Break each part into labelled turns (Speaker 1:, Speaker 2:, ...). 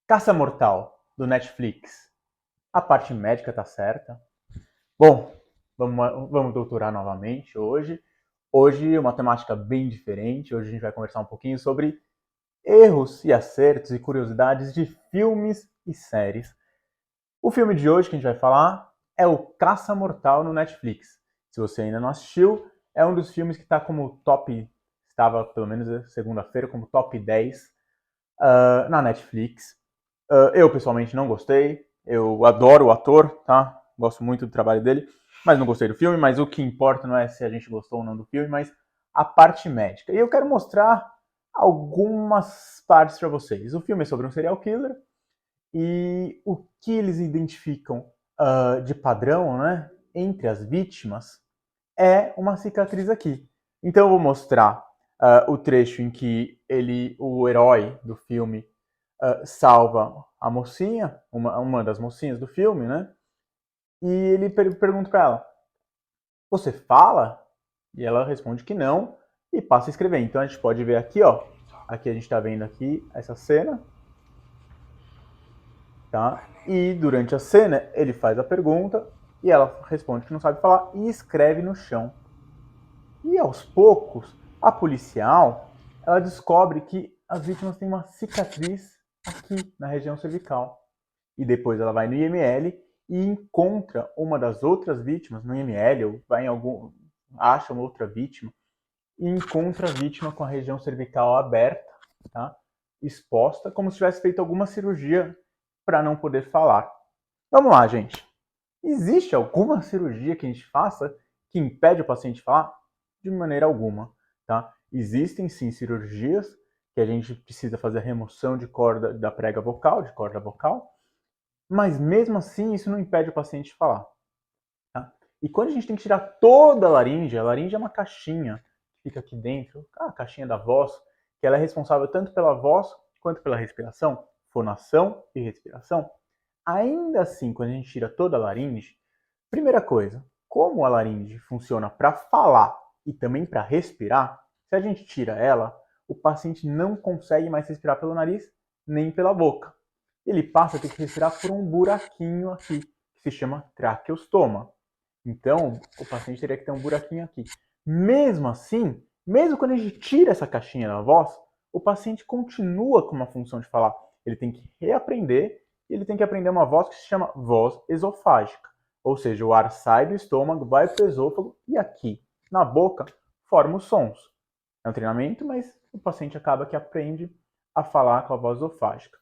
Speaker 1: Caça Mortal, do Netflix. A parte médica tá certa. Bom, vamos doutorar novamente hoje. Hoje uma temática bem diferente. Hoje a gente vai conversar um pouquinho sobre erros e acertos e curiosidades de filmes e séries. O filme de hoje que a gente vai falar é o Caça Mortal no Netflix. Se você ainda não assistiu, é um dos filmes que está como top, estava pelo menos segunda-feira como top 10 na Netflix. Eu pessoalmente não gostei. Eu adoro o ator, tá? Gosto muito do trabalho dele, mas não gostei do filme. Mas o que importa não é se a gente gostou ou não do filme, mas a parte médica. E eu quero mostrar algumas partes para vocês. O filme é sobre um serial killer e o que eles identificam de padrão, né, entre as vítimas é uma cicatriz aqui. Então eu vou mostrar o trecho em que o herói do filme salva a mocinha, uma das mocinhas do filme, né? E ele pergunta para ela: "Você fala?" E ela responde que não e passa a escrever. Então a gente pode ver aqui, ó. Aqui a gente está vendo aqui essa cena, tá? E durante a cena ele faz a pergunta e ela responde que não sabe falar e escreve no chão. E aos poucos, a policial ela descobre que as vítimas têm uma cicatriz aqui na região cervical. E depois ela vai no IML e encontra uma das outras vítimas no IML, ou vai em acha uma outra vítima e encontra a vítima com a região cervical aberta, tá? Exposta, como se tivesse feito alguma cirurgia para não poder falar. Vamos lá, gente. Existe alguma cirurgia que a gente faça que impede o paciente de falar? De maneira alguma, tá? Existem sim cirurgias que a gente precisa fazer a remoção de corda da prega vocal, de corda vocal, mas mesmo assim isso não impede o paciente de falar. Tá? E quando a gente tem que tirar toda a laringe é uma caixinha que fica aqui dentro, a caixinha da voz, que ela é responsável tanto pela voz quanto pela respiração, fonação e respiração. Ainda assim, quando a gente tira toda a laringe, primeira coisa, como a laringe funciona para falar e também para respirar, se a gente tira ela, o paciente não consegue mais respirar pelo nariz nem pela boca. Ele passa a ter que respirar por um buraquinho aqui, que se chama traqueostoma. Então, o paciente teria que ter um buraquinho aqui. Mesmo assim, mesmo quando a gente tira essa caixinha da voz, o paciente continua com uma função de falar. Ele tem que reaprender e ele tem que aprender uma voz que se chama voz esofágica. Ou seja, o ar sai do estômago, vai para o esôfago e aqui, na boca, forma os sons. É um treinamento, mas o paciente acaba que aprende a falar com a voz esofágica.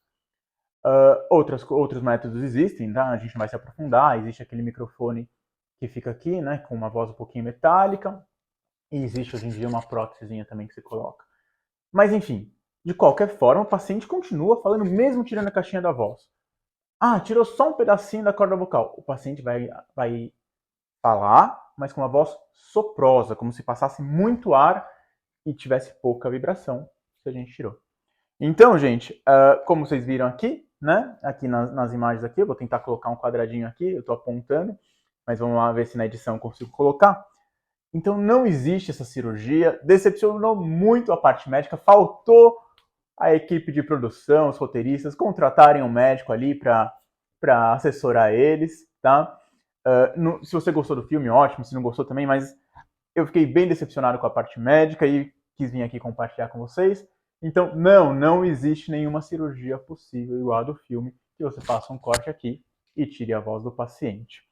Speaker 1: Outros métodos existem, tá? A gente não vai se aprofundar. Existe aquele microfone que fica aqui, né, com uma voz um pouquinho metálica. E existe hoje em dia uma prótesezinha também que se coloca. Mas enfim, de qualquer forma, o paciente continua falando mesmo tirando a caixinha da voz. Ah, tirou só um pedacinho da corda vocal. O paciente vai falar, mas com uma voz soprosa, como se passasse muito ar e tivesse pouca vibração, se a gente tirou. Então, gente, como vocês viram aqui, né? Aqui nas imagens aqui, eu vou tentar colocar um quadradinho aqui, eu estou apontando, mas vamos lá ver se na edição eu consigo colocar. Então não existe essa cirurgia, decepcionou muito a parte médica, faltou a equipe de produção, os roteiristas, contratarem um médico ali para assessorar eles, tá? Se você gostou do filme, ótimo, se não gostou também, mas eu fiquei bem decepcionado com a parte médica e quis vir aqui compartilhar com vocês. Então, não existe nenhuma cirurgia possível igual a do filme, que você faça um corte aqui e tire a voz do paciente.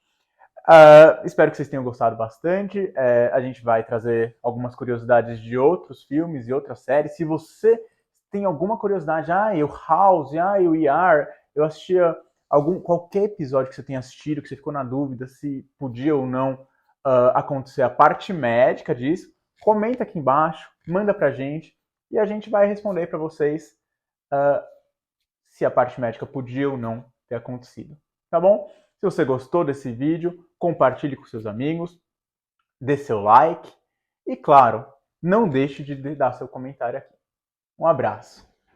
Speaker 1: Espero que vocês tenham gostado bastante. A gente vai trazer algumas curiosidades de outros filmes e outras séries. Se você tem alguma curiosidade, o House, o ER, eu assistia qualquer episódio que você tenha assistido, que você ficou na dúvida se podia ou não acontecer a parte médica disso, comenta aqui embaixo, manda pra gente e a gente vai responder para vocês se a parte médica podia ou não ter acontecido. Tá bom? Se você gostou desse vídeo, compartilhe com seus amigos, dê seu like e, claro, não deixe de dar seu comentário aqui. Um abraço!